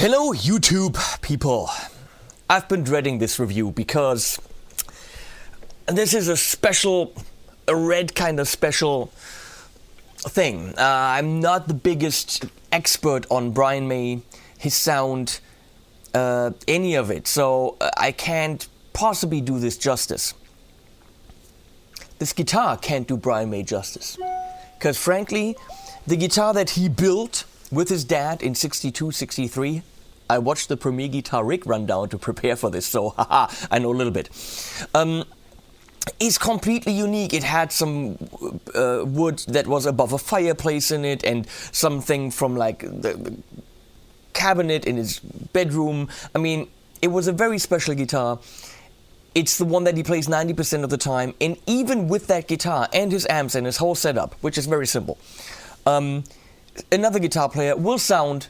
Hello YouTube people. I've been dreading this review because this is a red kind of special thing. I'm not the biggest expert on Brian May, his sound, any of it, so I can't possibly do this justice. This guitar can't do Brian May justice. Because frankly, the guitar that he built with his dad in 62, 63, I watched the Premier Guitar Rig rundown to prepare for this, so haha, I know a little bit. Is completely unique. It had some wood that was above a fireplace in it, and something from like the cabinet in his bedroom. I mean, it was a very special guitar. It's the one that he plays 90% of the time, and even with that guitar and his amps and his whole setup, which is very simple, another guitar player will sound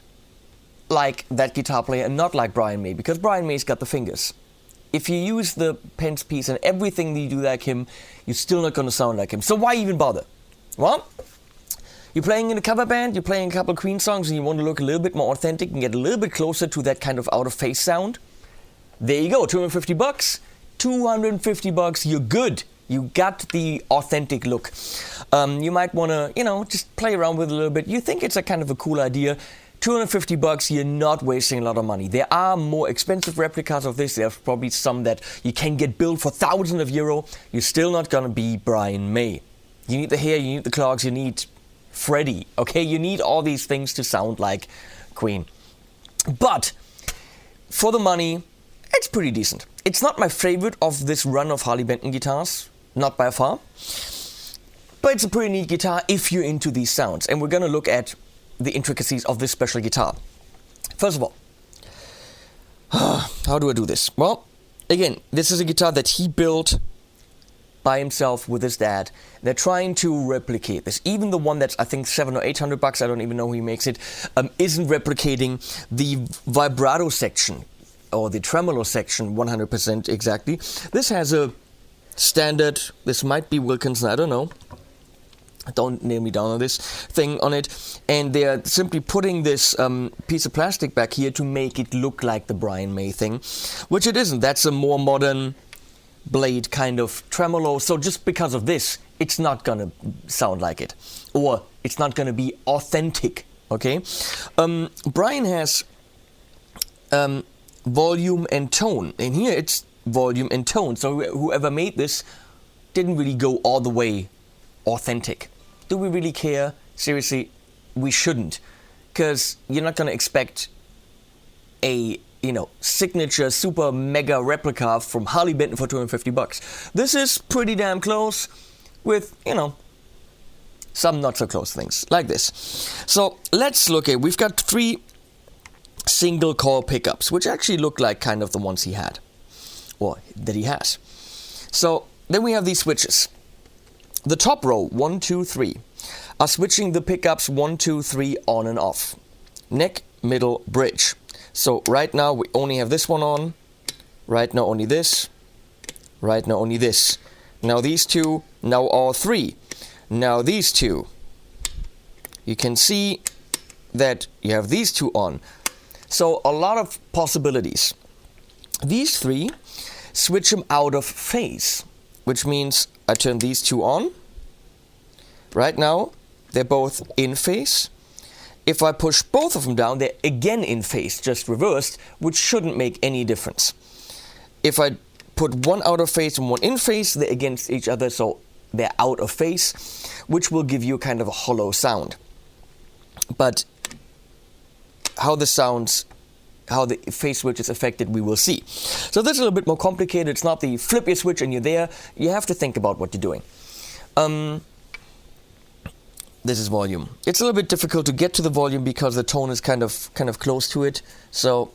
like that guitar player and not like Brian May, because Brian May's got the fingers. If you use the Pence piece and everything that you do like him, you're still not going to sound like him. So why even bother? Well, you're playing in a cover band, you're playing a couple of Queen songs, and you want to look a little bit more authentic and get a little bit closer to that kind of out-of-face sound. There you go, $250. $250, you're good. You got the authentic look. You might want to, just play around with it a little bit. You think it's a kind of a cool idea. $250, you're not wasting a lot of money. There are more expensive replicas of this. There's probably some that you can get built for thousands of euro. You're still not going to be Brian May. You need the hair, you need the clogs, you need Freddie. Okay, you need all these things to sound like Queen. But for the money, it's pretty decent. It's not my favorite of this run of Harley Benton guitars, not by far. But it's a pretty neat guitar if you're into these sounds. And we're going to look at the intricacies of this special guitar. First of all, how do I do this? Well, again, this is a guitar that he built by himself with his dad. They're trying to replicate this. Even the one that's, I think, $700 or $800, I don't even know who he makes it, isn't replicating the vibrato section or the tremolo section 100% exactly. This has a standard, this might be Wilkinson, I don't know. Don't nail me down on this thing on it. And they're simply putting this piece of plastic back here to make it look like the Brian May thing, which it isn't. That's a more modern blade kind of tremolo. So just because of this, it's not going to sound like it. Or it's not going to be authentic, okay? Brian has volume and tone. And here it's volume and tone. So whoever made this didn't really go all the way authentic. Do we really care? Seriously, we shouldn't. Because you're not going to expect a, signature super mega replica from Harley Benton for $250. This is pretty damn close with, some not so close things like this. So let's look at, we've got 3 single coil pickups, which actually look like kind of the ones he had, or that he has. So then we have these switches. The top row, 1, 2, 3, are switching the pickups 1, 2, 3 on and off. Neck, middle, bridge. So right now we only have this one on. Right now only this. Right now only this. Now these two. Now all 3. Now these 2. You can see that you have these 2 on. So a lot of possibilities. These 3 switch them out of phase, which means I turn these 2 on. Right now, they're both in phase. If I push both of them down, they're again in phase, just reversed, which shouldn't make any difference. If I put one out of phase and one in phase, they're against each other, so they're out of phase, which will give you kind of a hollow sound. But how this sounds, how the phase switch is affected, we will see. So this is a little bit more complicated. It's not the flip your switch and you're there. You have to think about what you're doing. This is volume. It's a little bit difficult to get to the volume because the tone is kind of close to it. So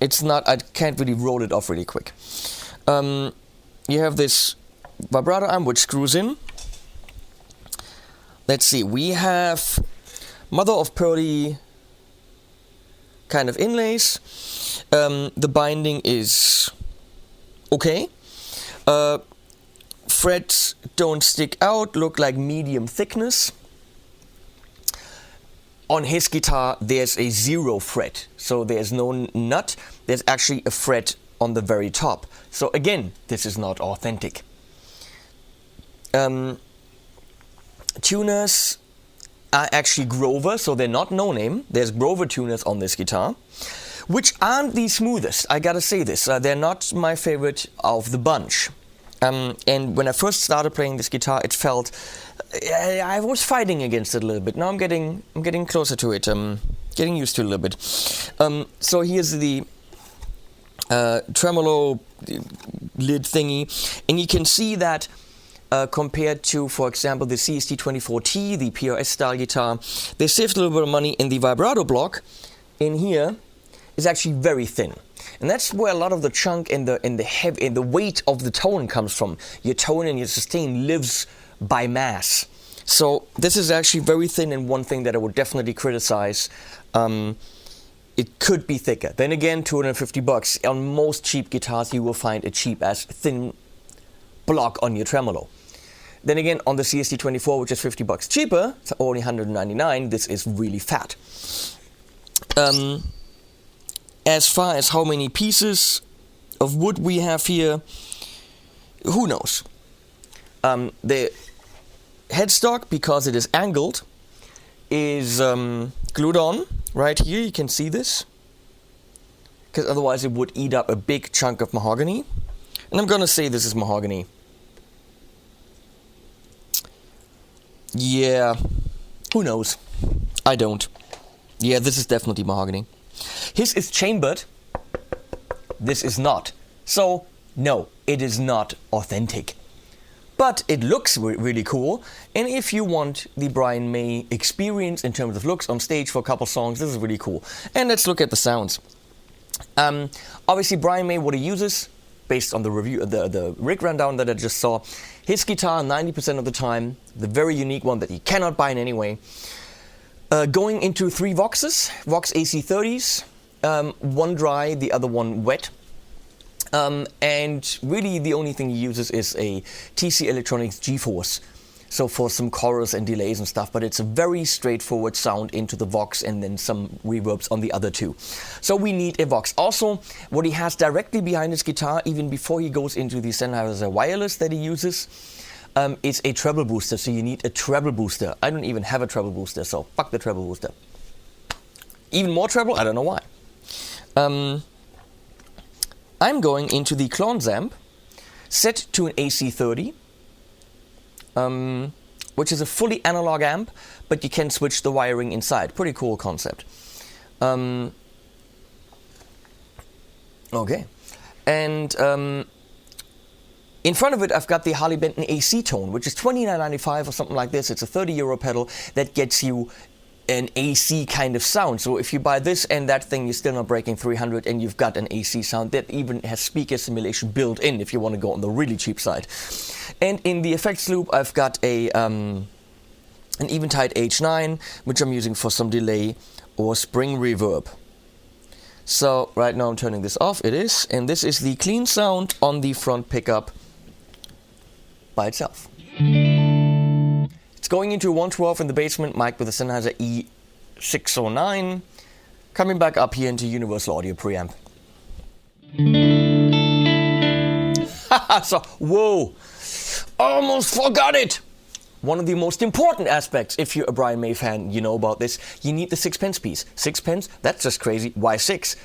it's not, I can't really roll it off really quick. You have this vibrato arm which screws in. Let's see, we have mother of pearly kind of inlays. The binding is okay. Frets don't stick out, look like medium thickness. on his guitar, there's a 0 fret. So there's no nut. There's actually a fret on the very top. So again, this is not authentic. Tuners are actually Grover, so they're not no name. There's Grover tuners on this guitar, which aren't the smoothest. I gotta say this. They're not my favorite of the bunch. And when I first started playing this guitar, it felt I was fighting against it a little bit. Now I'm getting closer to it. Getting used to it a little bit. So here's the tremolo lid thingy, and you can see that compared to, for example, the CST-24T, the PRS style guitar, they saved a little bit of money in the vibrato block. In here is actually very thin. And that's where a lot of the chunk and the weight of the tone comes from. Your tone and your sustain lives by mass. So this is actually very thin, and one thing that I would definitely criticize. It could be thicker. Then again, $250. On most cheap guitars, you will find a cheap as thin block on your tremolo. Then again, on the CST-24, which is $50 cheaper, it's only $199. This is really fat. As far as how many pieces of wood we have here, who knows? The headstock, because it is angled, is glued on right here. You can see this, because otherwise it would eat up a big chunk of mahogany. And I'm gonna say this is mahogany. Yeah, who knows? I don't. Yeah, this is definitely mahogany. His is chambered. This is not. So, no, it is not authentic. But it looks really cool. And if you want the Brian May experience in terms of looks on stage for a couple songs, this is really cool. And let's look at the sounds. Obviously, Brian May, what he uses, based on the review, the rig rundown that I just saw, his guitar 90% of the time, the very unique one that you cannot buy in any way, going into 3 Voxes, Vox AC30s, one dry, the other one wet. And really the only thing he uses is a TC Electronics GeForce. So for some chorus and delays and stuff, but it's a very straightforward sound into the Vox and then some reverbs on the other 2. So we need a Vox. Also, what he has directly behind his guitar, even before he goes into the Sennheiser wireless that he uses, is a treble booster. So you need a treble booster. I don't even have a treble booster, so fuck the treble booster. Even more treble? I don't know why. I'm going into the Klons amp, set to an AC30. Which is a fully analog amp, but you can switch the wiring inside. Pretty cool concept. Okay. And in front of it, I've got the Harley Benton AC Tone, which is $29.95 or something like this. It's a €30 pedal that gets you an AC kind of sound. So if you buy this and that thing, you're still not breaking 300, and you've got an AC sound that even has speaker simulation built in if you want to go on the really cheap side. And in the effects loop, I've got a an Eventide H9, which I'm using for some delay or spring reverb. So right now I'm turning this off. It is, and this is the clean sound on the front pickup by itself. It's going into a 112 in the basement, mic with a Sennheiser E609, coming back up here into Universal Audio preamp. So, whoa, almost forgot it. One of the most important aspects, if you're a Brian May fan, you know about this, you need the 6-pence piece. 6 pence? That's just crazy. Why 6?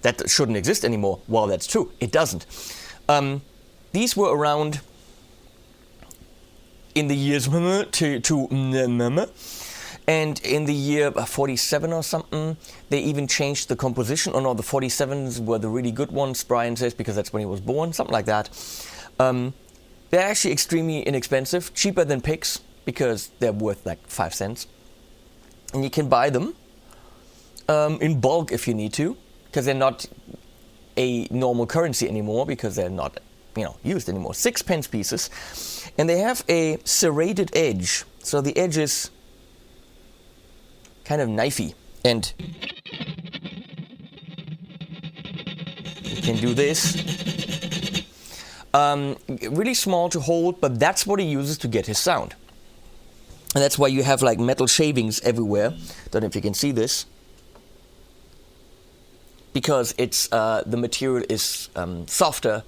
That shouldn't exist anymore. Well, that's true. It doesn't. These were around in the years and in the year 47 or something, they even changed the composition. Oh no, the 47s were the really good ones, Brian says, because that's when he was born, something like that. They're actually extremely inexpensive, cheaper than picks, because they're worth like 5 cents. And you can buy them in bulk if you need to, because they're not a normal currency anymore, because they're not, used anymore. 6-pence pieces. And they have a serrated edge. So the edge is kind of knifey. And you can do this. Really small to hold, but that's what he uses to get his sound. And that's why you have like metal shavings everywhere. Don't know if you can see this. Because it's the material is softer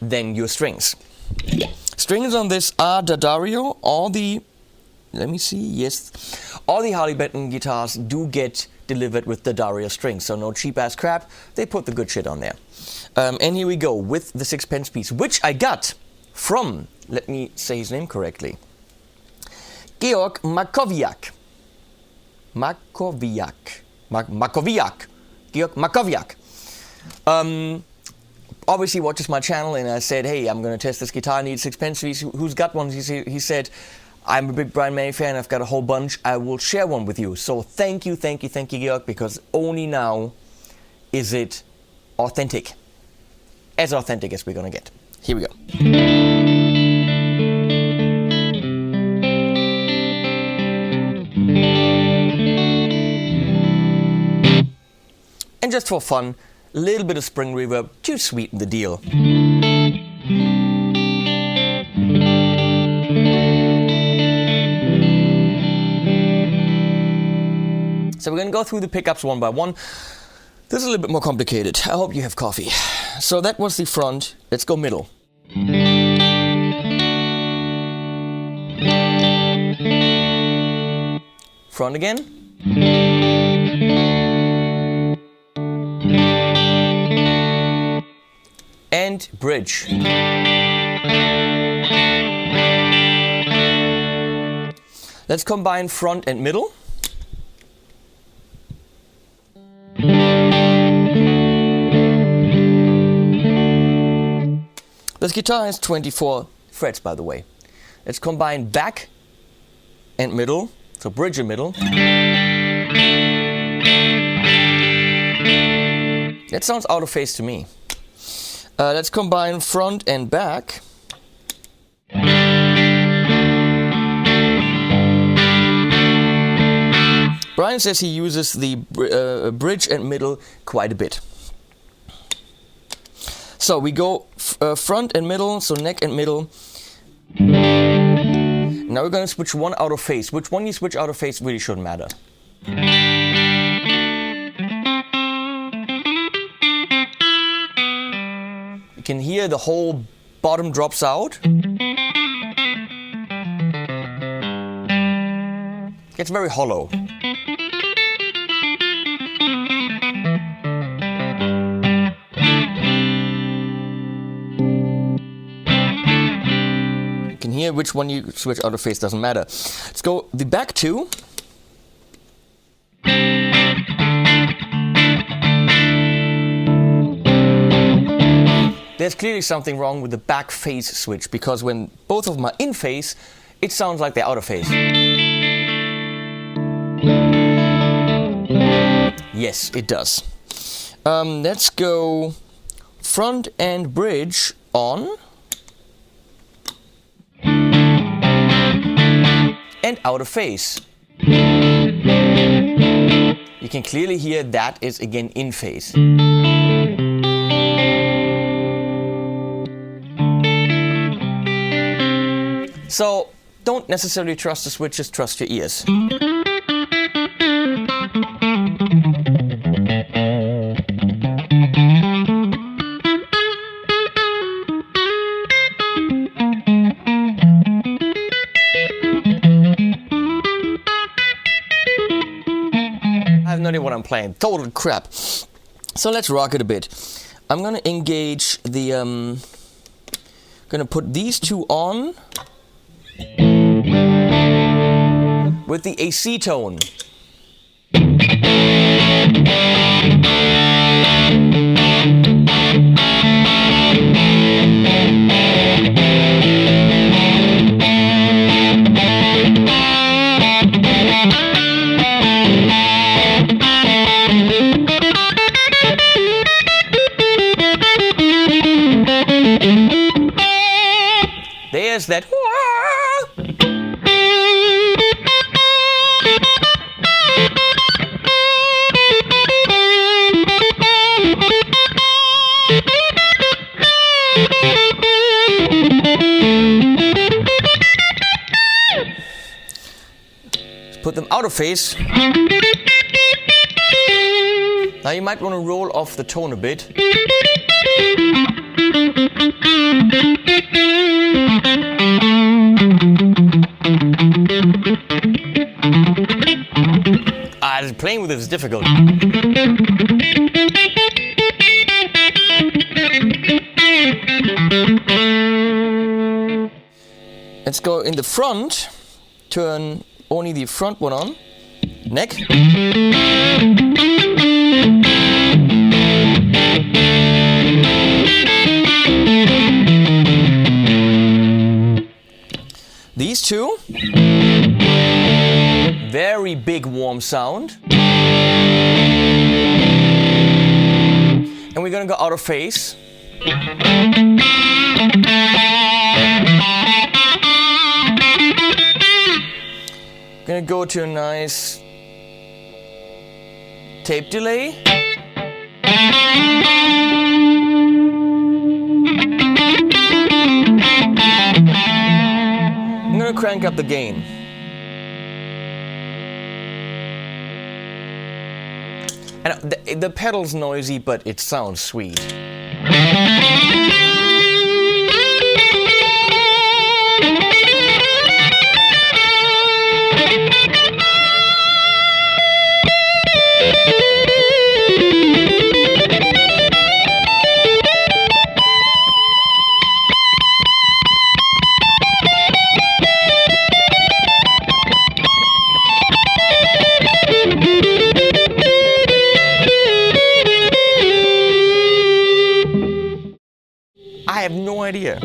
than your strings. Strings on this are D'Addario. All the, let me see, yes. All the Harley Benton guitars do get delivered with D'Addario strings, so no cheap ass crap. They put the good shit on there. And here we go with the 6-pence piece, which I got from, let me say his name correctly, Georg Makowiak. Makowiak. Georg Makowiak. Obviously watches my channel, and I said, hey, I'm going to test this guitar, I need 6-pence piece. Who's got one? He said, I'm a big Brian May fan, I've got a whole bunch, I will share one with you. So thank you, Georg, because only now is it authentic. As authentic as we're going to get. Here we go. And just for fun, a little bit of spring reverb to sweeten the deal. So we're going to go through the pickups one by one. This is a little bit more complicated. I hope you have coffee. So that was the front. Let's go middle. Front again. And bridge. Let's combine front and middle. This guitar has 24 frets, by the way. Let's combine back and middle, so bridge and middle. That sounds out of phase to me. Let's combine front and back. Brian says he uses the bridge and middle quite a bit. So we go front and middle, so neck and middle. Now we're going to switch one out of phase. Which one you switch out of phase really shouldn't matter. You can hear the whole bottom drops out. Gets very hollow. Here, which one you switch out of phase doesn't matter. Let's go the back two. There's clearly something wrong with the back phase switch, because when both of them are in phase, it sounds like they're out of phase. Yes, it does. Let's go front and bridge on. And out of phase. You can clearly hear that is again in phase. So don't necessarily trust the switches, trust your ears. I have no idea what I'm playing. Total crap. So let's rock it a bit. I'm gonna engage the gonna put these two on with the AC tone. There's that. out of phase. Now you might want to roll off the tone a bit. Playing with it is difficult. Let's go in the front. Turn only the front one on. Neck. These two. Very big warm sound. And we're gonna go out of phase. Gonna go to a nice tape delay. I'm gonna crank up the gain. And the pedal's noisy, but it sounds sweet. I have no idea.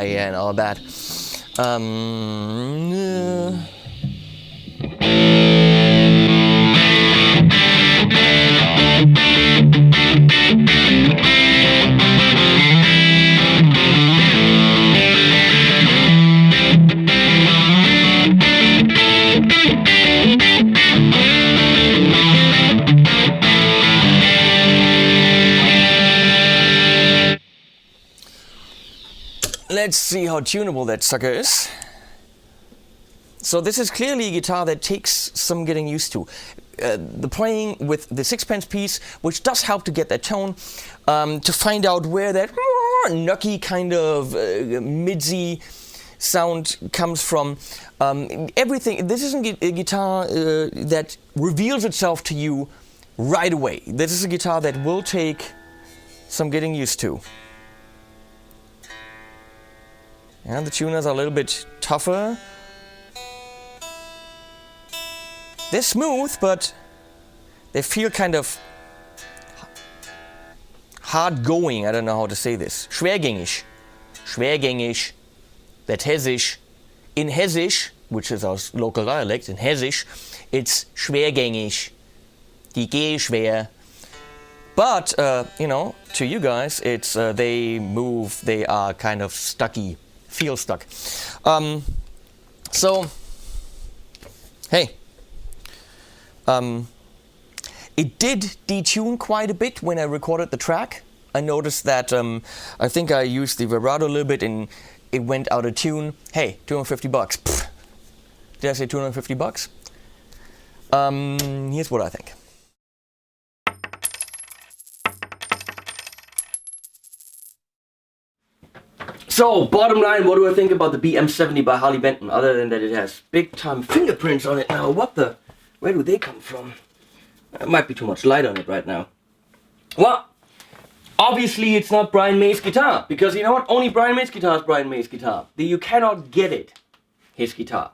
Yeah, and all that. Let's see how tunable that sucker is. So this is clearly a guitar that takes some getting used to. The playing with the sixpence piece, which does help to get that tone, to find out where that knucky kind of midsy sound comes from. Everything. This isn't a guitar that reveals itself to you right away. This is a guitar that will take some getting used to. And the tuners are a little bit tougher. They're smooth, but they feel kind of hard going. I don't know how to say this. Schwergängig. Schwergängig. That Hessisch. In Hessisch, which is our local dialect, in Hessisch, it's schwergängig. Die G schwer. But, you know, to you guys, it's they move, they are kind of stucky. Feel stuck. So, hey. It did detune quite a bit when I recorded the track. I noticed that I think I used the vibrato a little bit and it went out of tune. Hey, $250. Pfft. did I say $250? Here's what I think. So, bottom line, what do I think about the BM-70 by Harley Benton, other than that it has big time fingerprints on it now? Where do they come from? There might be too much light on it right now. Well, obviously it's not Brian May's guitar, because you know what? Only Brian May's guitar is Brian May's guitar. You cannot get it, his guitar.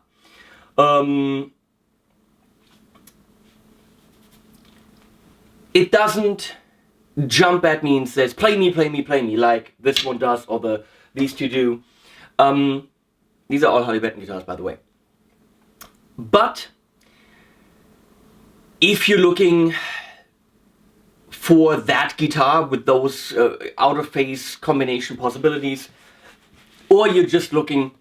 It doesn't jump at me and says, play me, play me, play me, like this one does, or these two do. These are all Harley Benton guitars, by the way. But if you're looking for that guitar with those out-of-phase combination possibilities, or you're just looking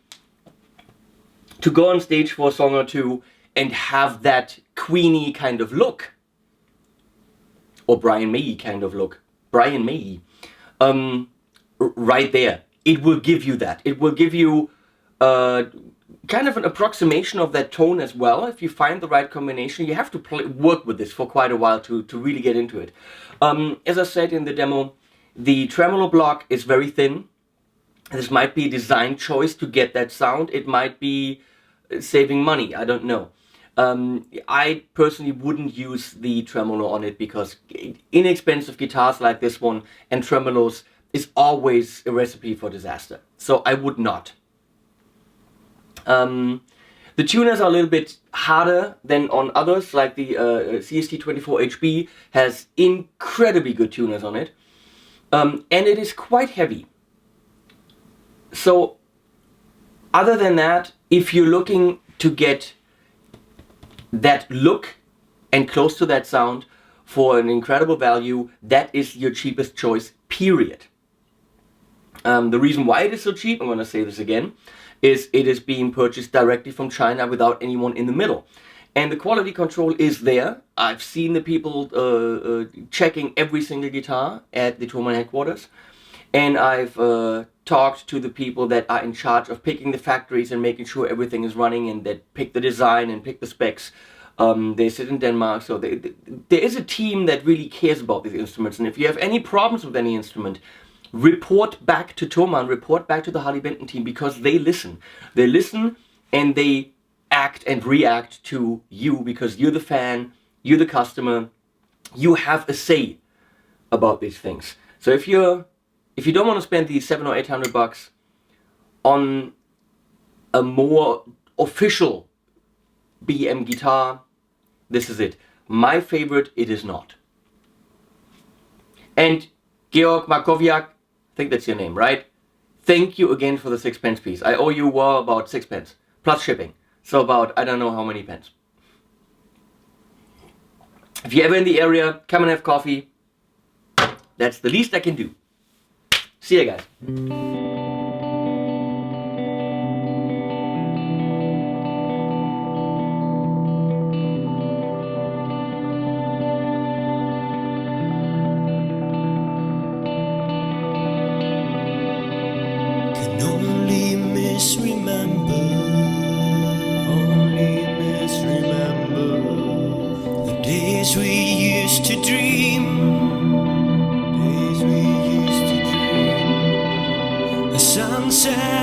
to go on stage for a song or two and have that Queenie kind of look, or Brian May kind of look, Brian May, right there, it will give you that. It will give you kind of an approximation of that tone as well. If you find the right combination, you have to work with this for quite a while to really get into it. As I said in the demo, the tremolo block is very thin. This might be a design choice to get that sound. It might be saving money, I don't know. I personally wouldn't use the tremolo on it because inexpensive guitars like this one and tremolos is always a recipe for disaster. So I would not. The tuners are a little bit harder than on others, like the CST24HB has incredibly good tuners on it. And it is quite heavy. So other than that, if you're looking to get that look and close to that sound for an incredible value, that is your cheapest choice, period. The reason why it is so cheap, I'm going to say this again, is it is being purchased directly from China without anyone in the middle. And the quality control is there. I've seen the people checking every single guitar at the Thomann headquarters. And I've talked to the people that are in charge of picking the factories and making sure everything is running, and that pick the design and pick the specs. They sit in Denmark, so there is a team that really cares about these instruments. And if you have any problems with any instrument, report back to Thomann, report back to the Harley Benton team, because they listen. They listen and they act and react to you, because you're the fan, you're the customer, you have a say about these things. So if you don't want to spend the $700 or $800 on a more official BM guitar, this is it. My favorite, it is not. And Georg Markowiak, I think that's your name, right? Thank you again for the 6 pence piece. I owe you about 6 pence, plus shipping. So about, I don't know how many pence. If you're ever in the area, come and have coffee. That's the least I can do. See ya, guys. Sunset